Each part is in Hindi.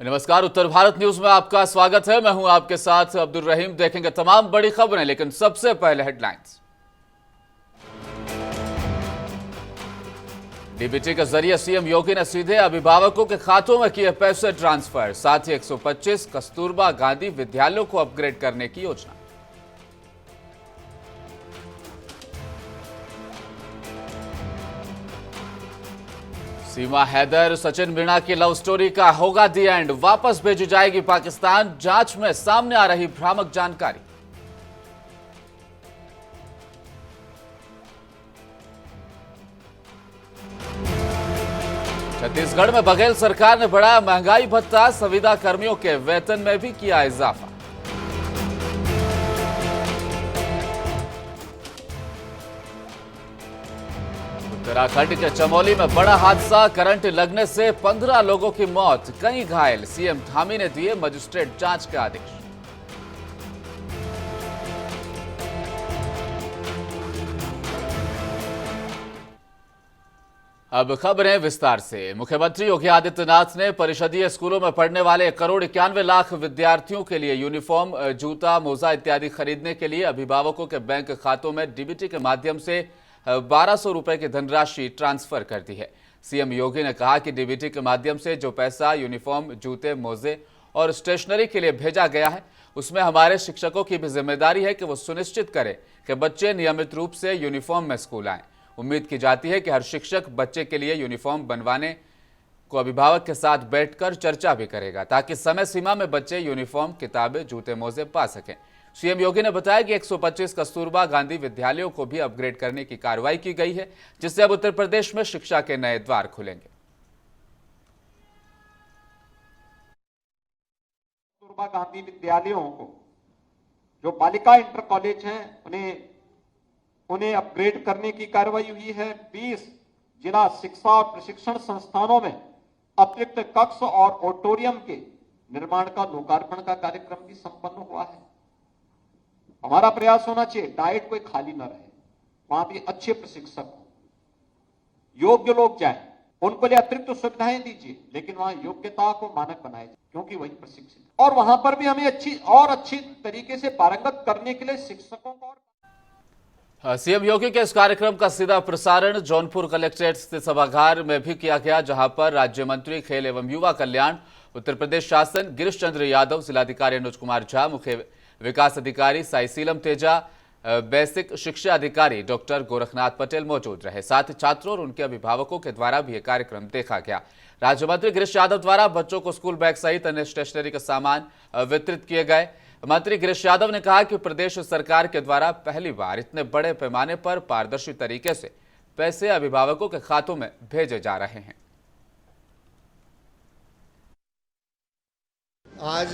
नमस्कार, उत्तर भारत न्यूज में आपका स्वागत है। मैं हूं आपके साथ अब्दुल रहीम। देखेंगे तमाम बड़ी खबरें, लेकिन सबसे पहले हेडलाइंस। डीबीटी के जरिए सीएम योगी ने सीधे अभिभावकों के खातों में किए पैसे ट्रांसफर। साथ ही 125 कस्तूरबा गांधी विद्यालयों को अपग्रेड करने की योजना। सीमा हैदर सचिन मीणा की लव स्टोरी का होगा दी एंड। वापस भेजी जाएगी पाकिस्तान। जांच में सामने आ रही भ्रामक जानकारी। छत्तीसगढ़ में बघेल सरकार ने बढ़ाया महंगाई भत्ता। संविदा कर्मियों के वेतन में भी किया इजाफा। उत्तराखंड के चमोली में बड़ा हादसा। करंट लगने से 15 लोगों की मौत, कई घायल। सीएम धामी ने दिए मजिस्ट्रेट जांच के आदेश। अब खबरें विस्तार से। मुख्यमंत्री योगी आदित्यनाथ ने परिषदीय स्कूलों में पढ़ने वाले 1,91,00,000 विद्यार्थियों के लिए यूनिफॉर्म, जूता, मोजा इत्यादि खरीदने के लिए अभिभावकों के बैंक खातों में डीबीटी के माध्यम से 1200 रुपए की धनराशि ट्रांसफर कर दी है। सीएम योगी ने कहा कि डीबीटी के माध्यम से जो पैसा यूनिफॉर्म, जूते, मोजे और स्टेशनरी के लिए भेजा गया है, उसमें हमारे शिक्षकों की भी जिम्मेदारी है कि वो सुनिश्चित करें कि बच्चे नियमित रूप से यूनिफॉर्म में स्कूल आएं। उम्मीद की जाती है कि हर शिक्षक बच्चे के लिए यूनिफॉर्म बनवाने को अभिभावक के साथ बैठकर चर्चा भी करेगा, ताकि समय सीमा में बच्चे यूनिफॉर्म, किताबें, जूते, मोजे पा सकें। सीएम योगी ने बताया कि 125 कस्तूरबा गांधी विद्यालयों को भी अपग्रेड करने की कार्रवाई की गई है, जिससे अब उत्तर प्रदेश में शिक्षा के नए द्वार खुलेंगे। कस्तूरबा गांधी विद्यालयों को, जो बालिका इंटर कॉलेज हैं, उन्हें अपग्रेड करने की कार्रवाई हुई है। 20 जिला शिक्षा और प्रशिक्षण संस्थानों में अतिरिक्त कक्ष और ऑडिटोरियम के निर्माण का लोकार्पण का कार्यक्रम भी संपन्न हुआ है। हमारा प्रयास होना चाहिए डाइट कोई खाली न रहे, वहां भी अच्छे प्रशिक्षक हो, योग्य लोग जाएं, उनको लिए अतिरिक्त सुविधाएं दीजिए, लेकिन वहां योग्यता को मानक बनाए, क्योंकि वही प्रशिक्षित। और वहां पर भी हमें अच्छी तरीके से पारंगत करने के लिए शिक्षकों को। सीएम योगी के इस कार्यक्रम का सीधा प्रसारण जौनपुर कलेक्ट्रेट स्थित सभागार में भी किया गया, जहां पर राज्य मंत्री खेल एवं युवा कल्याण, उत्तर प्रदेश शासन गिरीश चंद्र यादव, जिलाधिकारी अनुज कुमार झा, मुख्य विकास अधिकारी साई सीलम तेजा, बेसिक शिक्षा अधिकारी डॉक्टर गोरखनाथ पटेल मौजूद रहे। साथ ही छात्रों और उनके अभिभावकों के द्वारा भी यह कार्यक्रम देखा गया। राज्य मंत्री गिरीश यादव द्वारा बच्चों को स्कूल बैग सहित अन्य स्टेशनरी के सामान वितरित किए गए। मंत्री गिरीश यादव ने कहा कि प्रदेश सरकार के द्वारा पहली बार इतने बड़े पैमाने पर पारदर्शी तरीके से पैसे अभिभावकों के खातों में भेजे जा रहे हैं। आज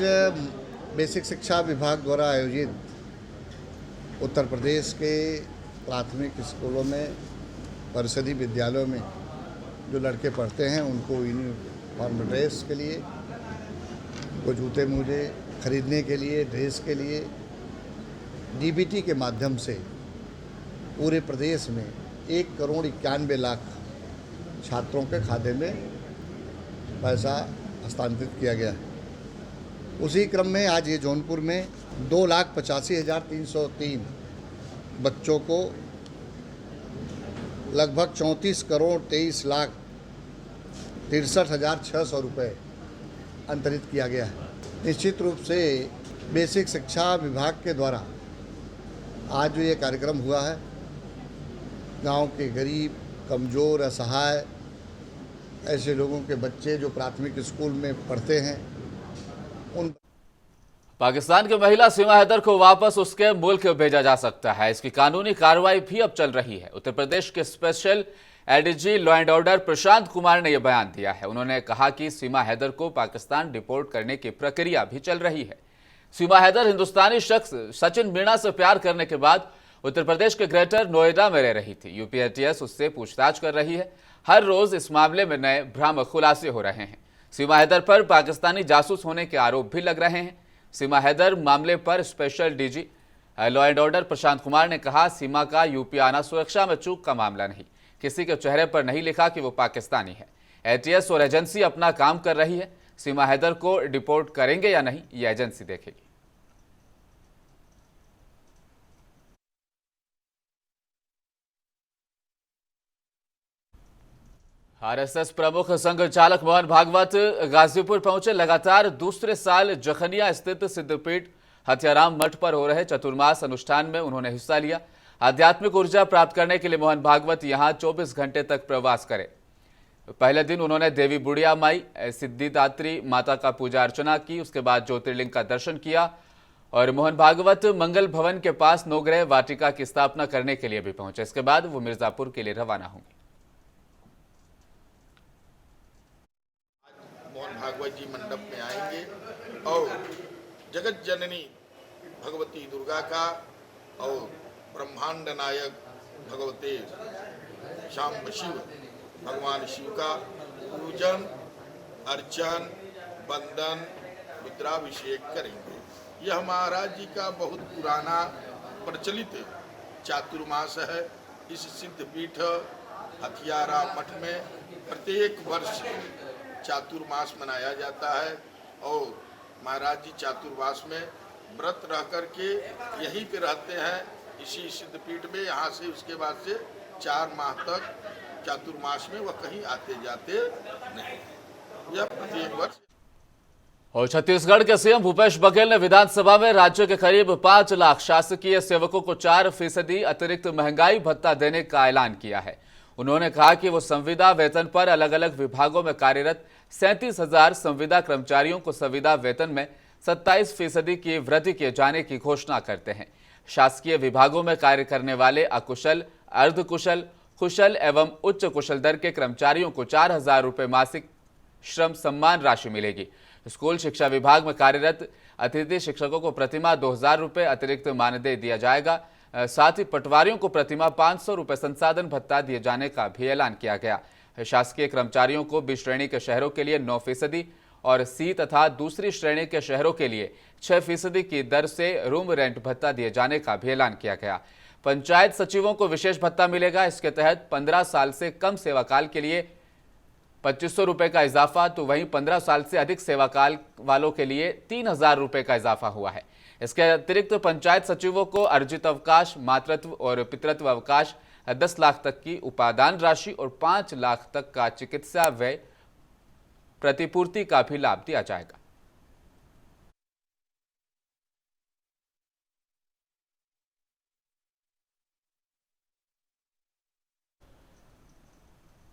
बेसिक शिक्षा विभाग द्वारा आयोजित उत्तर प्रदेश के प्राथमिक स्कूलों में, परिषदीय विद्यालयों में जो लड़के पढ़ते हैं, उनको यूनिफॉर्म ड्रेस के लिए, उनको जूते मोजे खरीदने के लिए, ड्रेस के लिए डीबीटी के माध्यम से पूरे प्रदेश में 1,91,00,000 छात्रों के खाते में पैसा हस्तांतरित किया गया है। उसी क्रम में आज ये जौनपुर में 2,85,303 बच्चों को लगभग 34,23,63,600 रुपये अंतरित किया गया है। निश्चित रूप से बेसिक शिक्षा विभाग के द्वारा आज जो ये कार्यक्रम हुआ है, गांव के गरीब, कमज़ोर, असहाय ऐसे लोगों के बच्चे जो प्राथमिक स्कूल में पढ़ते हैं, उन पाकिस्तान की महिला सीमा हैदर को वापस उसके मुल्क भेजा जा सकता है। इसकी कानूनी कार्रवाई भी अब चल रही है। उत्तर प्रदेश के special ADG law and order Prashant Kumar ने यह बयान दिया है। उन्होंने कहा कि सीमा हैदर को पाकिस्तान डिपोर्ट करने की प्रक्रिया भी चल रही है। सीमा हैदर हिंदुस्तानी शख्स सचिन मीणा से प्यार करने के बाद उत्तर प्रदेश के ग्रेटर नोएडा में रह रही थी। यूपी एटीएस उससे पूछताछ कर रही है। हर रोज इस मामले में नए भ्रामक खुलासे हो रहे हैं। सीमा हैदर पर पाकिस्तानी जासूस होने के आरोप भी लग रहे हैं। सीमा हैदर मामले पर special DG law and order Prashant Kumar ने कहा, सीमा का यूपी आना सुरक्षा में चूक का मामला नहीं, किसी के चेहरे पर नहीं लिखा कि वो पाकिस्तानी है। एटीएस और एजेंसी अपना काम कर रही है। सीमा हैदर को डिपोर्ट करेंगे या नहीं, ये एजेंसी देखेगी। आरएसएस प्रमुख संघ चालक मोहन भागवत गाजीपुर पहुंचे। लगातार दूसरे साल जखनिया स्थित सिद्धपीठ हथियाराम मठ पर हो रहे चतुर्मास अनुष्ठान में उन्होंने हिस्सा लिया। आध्यात्मिक ऊर्जा प्राप्त करने के लिए मोहन भागवत यहां 24 घंटे तक प्रवास करे। पहले दिन उन्होंने देवी बुढ़िया माई सिद्धिदात्री माता का पूजा अर्चना की। उसके बाद ज्योतिर्लिंग का दर्शन किया और मोहन भागवत मंगल भवन के पास नवग्रह वाटिका की स्थापना करने के लिए भी पहुंचे। इसके बाद वो मिर्जापुर के लिए रवाना होंगे। मोहन भागवत जी मंडप में आएंगे और जगत जननी भगवती दुर्गा का और ब्रह्मांड नायक भगवते शाम्ब शिव भगवान शिव का पूजन अर्चन वंदन रुद्राभिषेक करेंगे। यह महाराज जी का बहुत पुराना प्रचलित चातुर्मास है। इस सिद्धपीठ हथियारा मठ में प्रत्येक वर्ष चातुर्मास मनाया जाता है और महाराज जी चातुर्मास में व्रत रह करके यहीं पे रहते हैं, इसी सिद्धपीठ में। यहाँ से उसके बाद से 4 माह तक चातुर्मास में वह कहीं आते जाते नहीं। यह प्रत्येक वर्ष। और छत्तीसगढ़ के सीएम भूपेश बघेल ने विधानसभा में राज्य के करीब 5 लाख शासकीय सेवकों को 4% अतिरिक्त महंगाई भत्ता देने का ऐलान किया है। उन्होंने कहा कि वो संविदा वेतन पर अलग अलग विभागों में कार्यरत 37,000 संविदा कर्मचारियों को संविदा वेतन में 27% की वृद्धि किए जाने की घोषणा करते हैं। शासकीय विभागों में कार्य करने वाले अकुशल, अर्धकुशल, कुशल एवं उच्च कुशल दर के कर्मचारियों को 4,000 रुपये मासिक श्रम सम्मान राशि मिलेगी। स्कूल शिक्षा विभाग में कार्यरत अतिथि शिक्षकों को प्रतिमाह 2,000 रुपये अतिरिक्त मानदेय दिया जाएगा। साथ ही पटवारियों को प्रतिमाह 500 रुपये संसाधन भत्ता दिए जाने का भी ऐलान किया गया। शासकीय कर्मचारियों को बी श्रेणी के शहरों के लिए 9% और सी तथा दूसरी श्रेणी के शहरों के लिए 6% की दर से रूम रेंट भत्ता दिए जाने का भी ऐलान किया गया। पंचायत सचिवों को विशेष भत्ता मिलेगा। इसके तहत 15 साल से कम सेवाकाल के लिए 2500 रुपये का इजाफा, तो वहीं 15 साल से अधिक सेवाकाल वालों के लिए 3,000 रुपये का इजाफा हुआ है। इसके अतिरिक्त पंचायत सचिवों को अर्जित अवकाश, मातृत्व और पितृत्व अवकाश, 10 लाख तक की उपादान राशि और 5 लाख तक का चिकित्सा व्यय प्रतिपूर्ति का भी लाभ दिया जाएगा।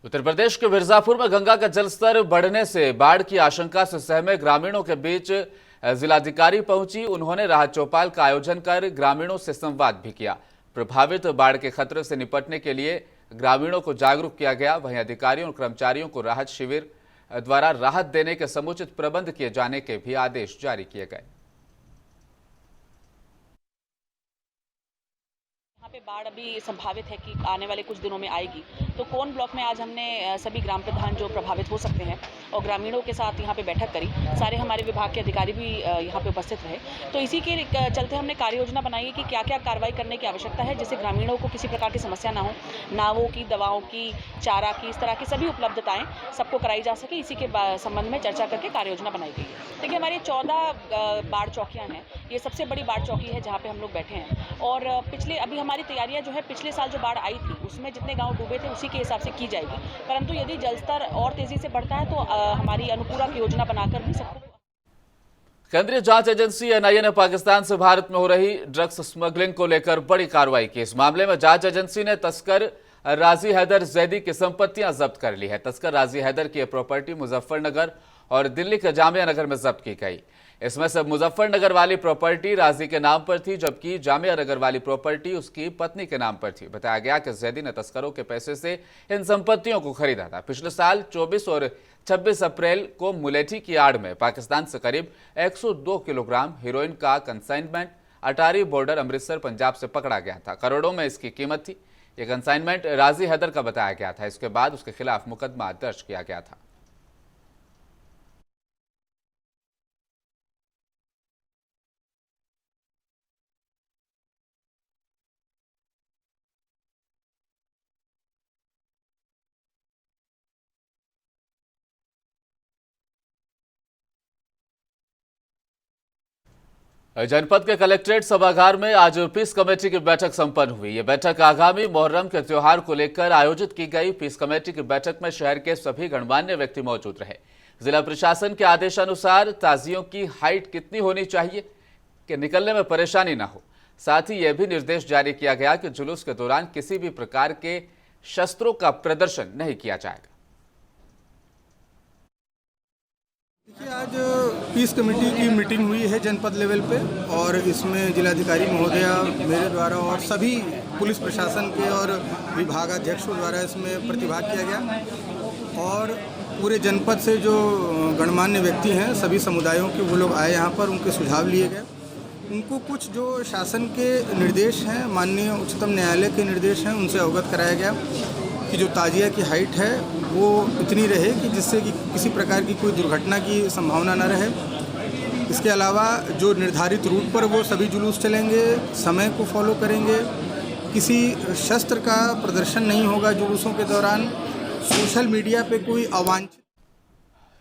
उत्तर प्रदेश के मिर्जापुर में गंगा का जलस्तर बढ़ने से बाढ़ की आशंका से सहमे ग्रामीणों के बीच जिलाधिकारी पहुंची। उन्होंने राहत चौपाल का आयोजन कर ग्रामीणों से संवाद भी किया। प्रभावित बाढ़ के खतरे से निपटने के लिए ग्रामीणों को जागरूक किया गया। वहीं अधिकारियों और कर्मचारियों को राहत शिविर द्वारा राहत देने के समुचित प्रबंध किए जाने के भी आदेश जारी किए गए। यहाँ पे बाढ़ अभी संभावित है कि आने वाले कुछ दिनों में आएगी, तो कोन ब्लॉक में आज हमने सभी ग्राम प्रधान जो प्रभावित हो सकते हैं और ग्रामीणों के साथ यहाँ पे बैठक करी। सारे हमारे विभाग के अधिकारी भी यहाँ पे उपस्थित रहे। तो इसी के चलते हमने कार्य योजना बनाई है कि क्या क्या कार्रवाई करने की आवश्यकता है, जिससे ग्रामीणों को किसी प्रकार की समस्या ना हो। नावों की, दवाओं की, चारा की, इस तरह की सभी उपलब्धताएँ सबको कराई जा सके, इसी के संबंध में चर्चा करके कार्य योजना बनाई गई है। देखिए, हमारी 14 बाढ़ चौकियाँ हैं। ये सबसे बड़ी बाढ़ चौकी है जहाँ पे हम लोग बैठे हैं। और अभी हमारी तैयारियां जो है, पिछले साल जो बाढ़ आई थी उसमें जितने गांव डूबे थे उसी के हिसाब से की जाएगी। परंतु यदि जलस्तर और तेजी से बढ़ता है तो हमारी अनुपूरक योजना बनाकर भी सबको। केंद्रीय जांच एजेंसी एनआईए ने पाकिस्तान से भारत में हो रही ड्रग्स स्मगलिंग को लेकर बड़ी कार्रवाई की। इस मामले में जांच एजेंसी ने तस्कर राजी हैदर जैदी की संपत्तियां जब्त कर ली है। तस्कर राजी हैदर की प्रॉपर्टी मुजफ्फरनगर और दिल्ली के जामिया नगर में जब्त की गई। इसमें से मुजफ्फरनगर वाली प्रॉपर्टी राजी के नाम पर थी, जबकि जामिया नगर वाली प्रॉपर्टी उसकी पत्नी के नाम पर थी। बताया गया कि जैदी ने तस्करों के पैसे से इन संपत्तियों को खरीदा था। पिछले साल 24 और 26 अप्रैल को मुलेठी की आड़ में पाकिस्तान से करीब 102 किलोग्राम हीरोइन का कंसाइनमेंट अटारी बॉर्डर अमृतसर पंजाब से पकड़ा गया था। करोड़ों में इसकी कीमत थी। यह कंसाइनमेंट राजी हैदर का बताया गया था। इसके बाद उसके खिलाफ मुकदमा दर्ज किया गया था। जनपद के कलेक्ट्रेट सभागार में आज पीस कमेटी की बैठक संपन्न हुई। ये बैठक आगामी मुहर्रम के त्योहार को लेकर आयोजित की गई। पीस कमेटी की बैठक में शहर के सभी गणमान्य व्यक्ति मौजूद रहे। जिला प्रशासन के आदेशानुसार ताजियों की हाइट कितनी होनी चाहिए कि निकलने में परेशानी न हो। साथ ही यह भी निर्देश जारी किया गया कि जुलूस के दौरान किसी भी प्रकार के शस्त्रों का प्रदर्शन नहीं किया जाएगा। देखिए, आज पीस कमेटी की मीटिंग हुई है जनपद लेवल पे और इसमें जिलाधिकारी महोदया मेरे द्वारा और सभी पुलिस प्रशासन के और विभागाध्यक्षों द्वारा इसमें प्रतिभाग किया गया और पूरे जनपद से जो गणमान्य व्यक्ति हैं सभी समुदायों के वो लोग आए यहाँ पर, उनके सुझाव लिए गए। उनको कुछ जो शासन के निर्देश हैं, माननीय उच्चतम न्यायालय के निर्देश हैं, उनसे अवगत कराया गया कि जो ताजिया की हाइट है वो इतनी रहे कि जिससे कि किसी प्रकार की कोई दुर्घटना की संभावना न रहे। इसके अलावा जो निर्धारित रूट पर वो सभी जुलूस चलेंगे, समय को फॉलो करेंगे, किसी शस्त्र का प्रदर्शन नहीं होगा जुलूसों के दौरान, सोशल मीडिया पे कोई अवांछित।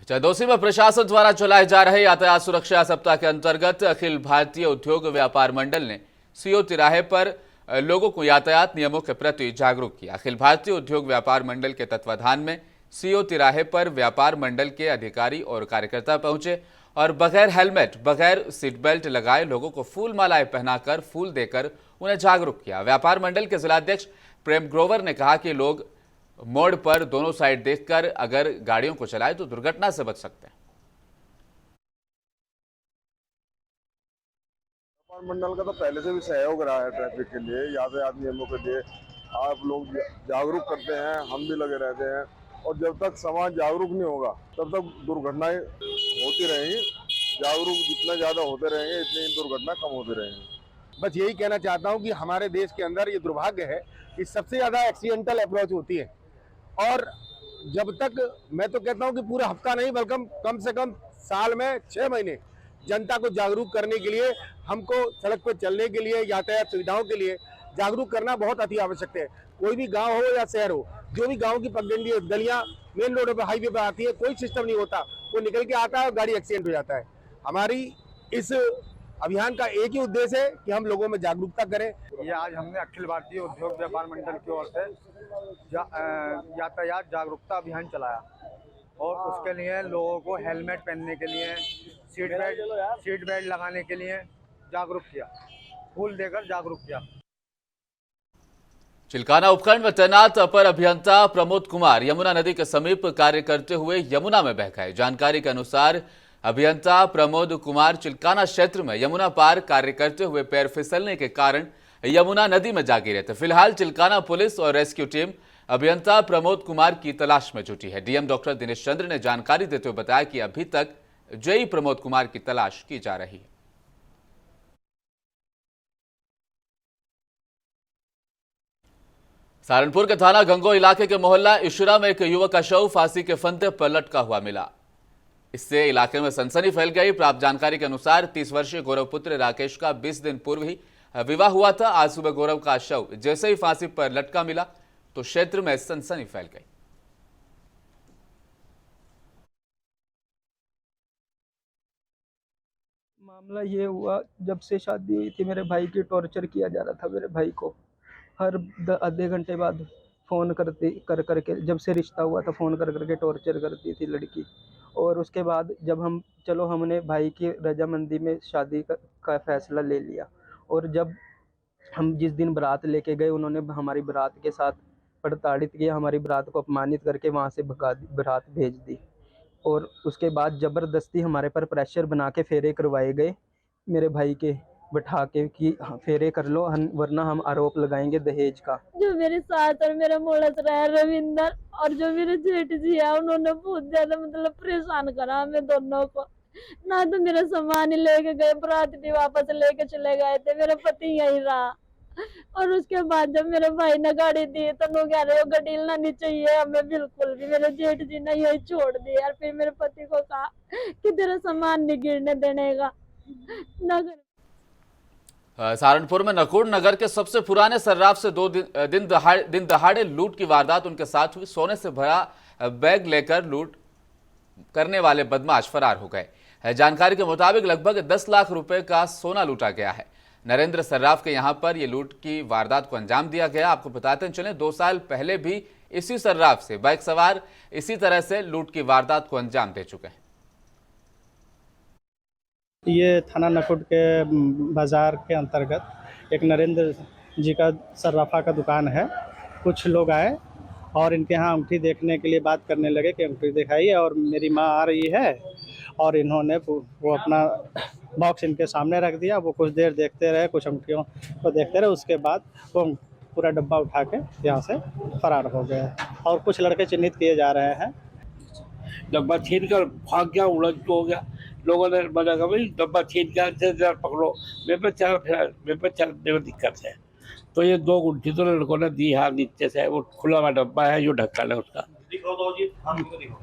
चंदौसी में प्रशासन द्वारा चलाए जा रहे यातायात सुरक्षा सप्ताह के अंतर्गत अखिल भारतीय उद्योग व्यापार मंडल ने सीओ तिराहे पर लोगों को यातायात नियमों के प्रति जागरूक किया। अखिल भारतीय उद्योग व्यापार मंडल के तत्वाधान में सीओ तिराहे पर व्यापार मंडल के अधिकारी और कार्यकर्ता पहुंचे और बगैर हेलमेट, बगैर सीट बेल्ट लगाए लोगों को फूल मालाएं पहनाकर, फूल देकर उन्हें जागरूक किया। व्यापार मंडल के जिलाध्यक्ष प्रेम ग्रोवर ने कहा कि लोग मोड़ पर दोनों साइड देखकर अगर गाड़ियों को चलाए तो दुर्घटना से बच सकते हैं। मंडल का तो पहले से भी सहयोग रहा है ट्रैफिक के लिए, यातायात नियमों के लिए आप लोग जागरूक करते हैं, हम भी लगे रहते हैं और जब तक समाज जागरूक नहीं होगा तब तक दुर्घटनाएं होती रहेंगी। जागरूक जितना ज़्यादा होते रहेंगे इतनी दुर्घटना कम होती रहेंगी। बस यही कहना चाहता हूं कि हमारे देश के अंदर ये दुर्भाग्य है कि सबसे ज़्यादा एक्सीडेंटल अप्रोच होती है और जब तक, मैं तो कहता हूं कि पूरा हफ्ता नहीं बल्कि कम से कम साल में 6 महीने जनता को जागरूक करने के लिए, हमको सड़क पर चलने के लिए, यातायात सुविधाओं के लिए जागरूक करना बहुत अति आवश्यक है। कोई भी गांव हो या शहर हो, जो भी गांव की पगडंडी गलियां मेन रोड पर, हाईवे पर आती है, कोई सिस्टम नहीं होता, वो निकल के आता है और गाड़ी एक्सीडेंट हो जाता है। हमारी इस अभियान का एक ही उद्देश्य है कि हम लोगों में जागरूकता करें। ये आज हमने अखिल भारतीय उद्योग व्यापार मंडल की ओर से यातायात जागरूकता अभियान चलाया और उसके लिए लोगों को हेलमेट पहनने के लिए, सीट बेल्ट लगाने के लिए जागरूक किया, फूल देकर जागरूक किया। चिल्काना उपखंड में तैनात अपर अभियंता प्रमोद कुमार यमुना नदी के समीप कार्य करते हुए यमुना में बह गए। जानकारी के अनुसार अभियंता प्रमोद कुमार चिल्काना क्षेत्र में यमुना पार कार्य करते हुए पैर फिसलने के कारण यमुना नदी में जा गिरे थे। फिलहाल चिल्काना पुलिस और रेस्क्यू टीम अभियंता प्रमोद कुमार की तलाश में जुटी है। डीएम डॉक्टर दिनेश चंद्र ने जानकारी देते हुए बताया कि अभी तक जयी प्रमोद कुमार की तलाश की जा रही है। सहारनपुर के थाना गंगो इलाके के मोहल्ला इशरा में एक युवक का शव फांसी के फंदे पर लटका हुआ मिला। इससे इलाके में सनसनी फैल गई। प्राप्त जानकारी के अनुसार 30 वर्षीय गौरव पुत्र राकेश का 20 दिन पूर्व ही विवाह हुआ था। आज सुबह गौरव का शव जैसे ही फांसी पर लटका मिला तो क्षेत्र में सनसनी फैल गई। मामला ये हुआ, जब से शादी हुई थी मेरे भाई की टॉर्चर किया जा रहा था। मेरे भाई को हर आधे घंटे बाद फ़ोन करके जब से रिश्ता हुआ था फ़ोन करके टॉर्चर करती थी लड़की। और उसके बाद जब हमने भाई की रजामंदी में शादी का फैसला ले लिया और जब हम जिस दिन बारात लेके गए उन्होंने हमारी बारात के साथ प्रताड़ित किया, हमारी बारात को अपमानित करके वहाँ से बारात भेज दी और उसके बाद ज़बरदस्ती हमारे पर प्रेशर बना के फेरे करवाए गए मेरे भाई के, बैठा के कि फेरे कर लो वरना हम आरोप लगाएंगे दहेज का। जो मेरे साथ और मेरा मोलस रहा रविंदर और जो मेरे जेठ जी है उन्होंने बहुत ज्यादा मतलब परेशान करा हमें दोनों को। ना तो मेरा सामान लेके गए, बरात भी वापस लेके चले गए थे, मेरा पति यही रहा। और उसके बाद जब मेरे भाई ने गाड़ी दी तो वो कह रहे हो गाड़ी लानी चाहिए हमें, बिल्कुल भी। मेरे जेठ जी ने यही छोड़ दिया और फिर मेरे पति को कहा कि तेरा सामान नहीं गिरने देने का। सहारनपुर में नकुड़ नगर के सबसे पुराने सर्राफ से 2 दिन दहाड़े लूट की वारदात उनके साथ हुई। सोने से भरा बैग लेकर लूट करने वाले बदमाश फरार हो गए। जानकारी के मुताबिक लगभग 10 लाख रुपए का सोना लूटा गया है। नरेंद्र सर्राफ के यहां पर यह लूट की वारदात को अंजाम दिया गया। आपको बताते चलें 2 साल पहले भी इसी सर्राफ से बाइक सवार इसी तरह से लूट की वारदात को अंजाम दे चुके हैं। ये थाना नकुट के बाजार के अंतर्गत एक नरेंद्र जी का सर्राफा का दुकान है। कुछ लोग आए और इनके यहाँ अंगूठी देखने के लिए बात करने लगे कि अंगूठी दिखाइए और मेरी माँ आ रही है, और इन्होंने वो अपना बॉक्स इनके सामने रख दिया। वो कुछ देर देखते रहे, कुछ अंगूठियों को देखते रहे, उसके बाद वो पूरा डब्बा उठा के यहाँ से फरार हो गए और कुछ लड़के चिन्हित किए जा रहे हैं। डब्बा छीन कर भाग गया, उड़न हो गया। लोगों ने बोला कि भाई डब्बा छीन कर पकड़ो, मेरे पे चलने में दिक्कत है। तो ये 2 गुंठी तो लड़कों ने दी। हाँ, नीचे से वो खुला हुआ डब्बा है, जो ढक्कन है उसका। दिखाओ तो जी, हमको दिखाओ।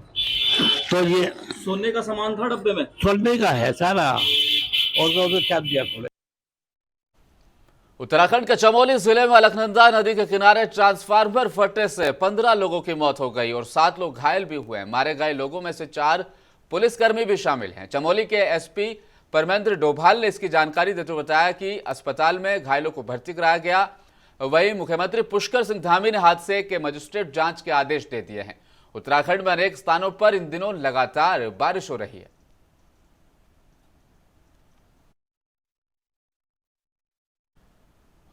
तो ये सोने का सामान था डब्बे में? सोने का है सारा, और तो क्या दिया खोले। उत्तराखंड के चमोली जिले में अलकनंदा नदी के किनारे ट्रांसफार्मर फटने से 15 लोगों की मौत हो गई और 7 लोग घायल भी हुए हैं। मारे गए लोगों में से 4 पुलिसकर्मी भी शामिल हैं। चमोली के एसपी परमेंद्र डोभाल ने इसकी जानकारी देते हुए बताया कि अस्पताल में घायलों को भर्ती कराया गया। वहीं मुख्यमंत्री पुष्कर सिंह धामी ने हादसे के मजिस्ट्रेट जांच के आदेश दे दिए हैं। उत्तराखंड में अनेक स्थानों पर इन दिनों लगातार बारिश हो रही है।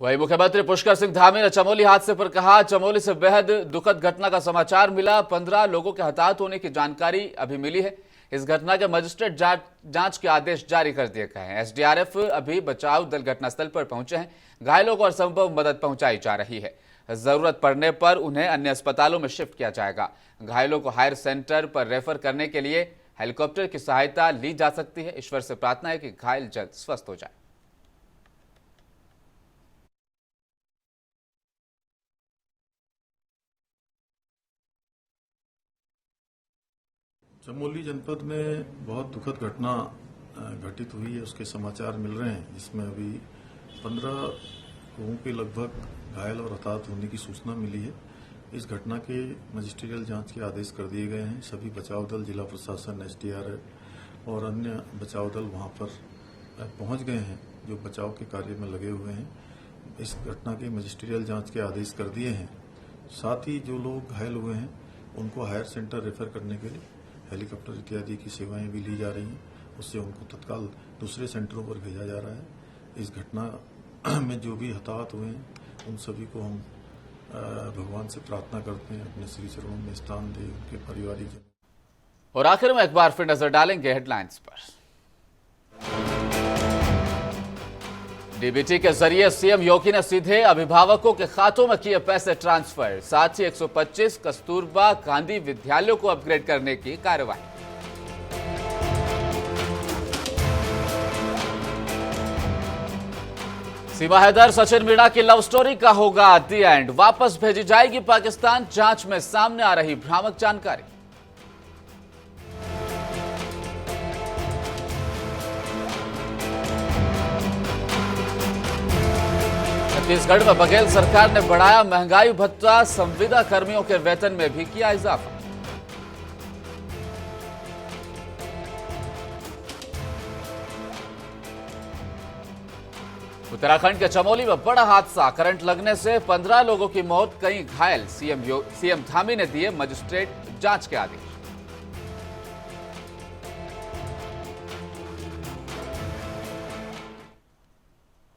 वहीं मुख्यमंत्री पुष्कर सिंह धामी ने चमोली हादसे पर कहा, चमोली से बेहद दुखद घटना का समाचार मिला। 15 लोगों के हताहत होने की जानकारी अभी मिली है। इस घटना के मजिस्ट्रेट जांच के आदेश जारी कर दिए गए हैं। एसडीआरएफ अभी बचाव दल घटनास्थल पर पहुंचे हैं। घायलों को हर संभव मदद पहुंचाई जा रही है। जरूरत पड़ने पर उन्हें अन्य अस्पतालों में शिफ्ट किया जाएगा। घायलों को हायर सेंटर पर रेफर करने के लिए हेलीकॉप्टर की सहायता ली जा सकती है। ईश्वर से प्रार्थना है कि घायल जल्द स्वस्थ हो जाए। चमोली जनपद में बहुत दुखद घटना घटित हुई है, उसके समाचार मिल रहे हैं, जिसमें अभी 15 लोगों के लगभग घायल और हताहत होने की सूचना मिली है। इस घटना के मजिस्ट्रियल जांच के आदेश कर दिए गए हैं। सभी बचाव दल, जिला प्रशासन, एसडीआरएफ और अन्य बचाव दल वहां पर पहुंच गए हैं, जो बचाव के कार्य में लगे हुए हैं। इस घटना के मजिस्ट्रियल जांच के आदेश कर दिए हैं। साथ ही जो लोग घायल हुए हैं उनको हायर सेंटर रेफर करने के लिए हेलीकॉप्टर इत्यादि की सेवाएं भी ली जा रही हैं। उससे उनको तत्काल दूसरे सेंटरों पर भेजा जा रहा है। इस घटना में जो भी हताहत हुए हैं उन सभी को हम भगवान से प्रार्थना करते हैं अपने श्री चरणों में स्थान दे, उनके पारिवारिक। और आखिर में एक बार फिर नजर डालेंगे हेडलाइंस पर। डीबीटी के जरिए सीएम योगी ने सीधे अभिभावकों के खातों में किए पैसे ट्रांसफर। साथ ही 125 कस्तूरबा गांधी विद्यालयों को अपग्रेड करने की कार्रवाई। सीमा हैदर सचिन मीणा की लव स्टोरी का होगा दी एंड। वापस भेजी जाएगी पाकिस्तान, जांच में सामने आ रही भ्रामक जानकारी। छत्तीसगढ़ में बघेल सरकार ने बढ़ाया महंगाई भत्ता, संविदा कर्मियों के वेतन में भी किया इजाफा। उत्तराखंड के चमोली में बड़ा हादसा, करंट लगने से 15 लोगों की मौत, कई घायल। सीएम धामी ने दिए मजिस्ट्रेट जांच के आदेश।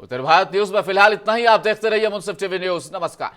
उत्तर भारत न्यूज में फिलहाल इतना ही। आप देखते रहिए मुंसिफ टीवी न्यूज। नमस्कार।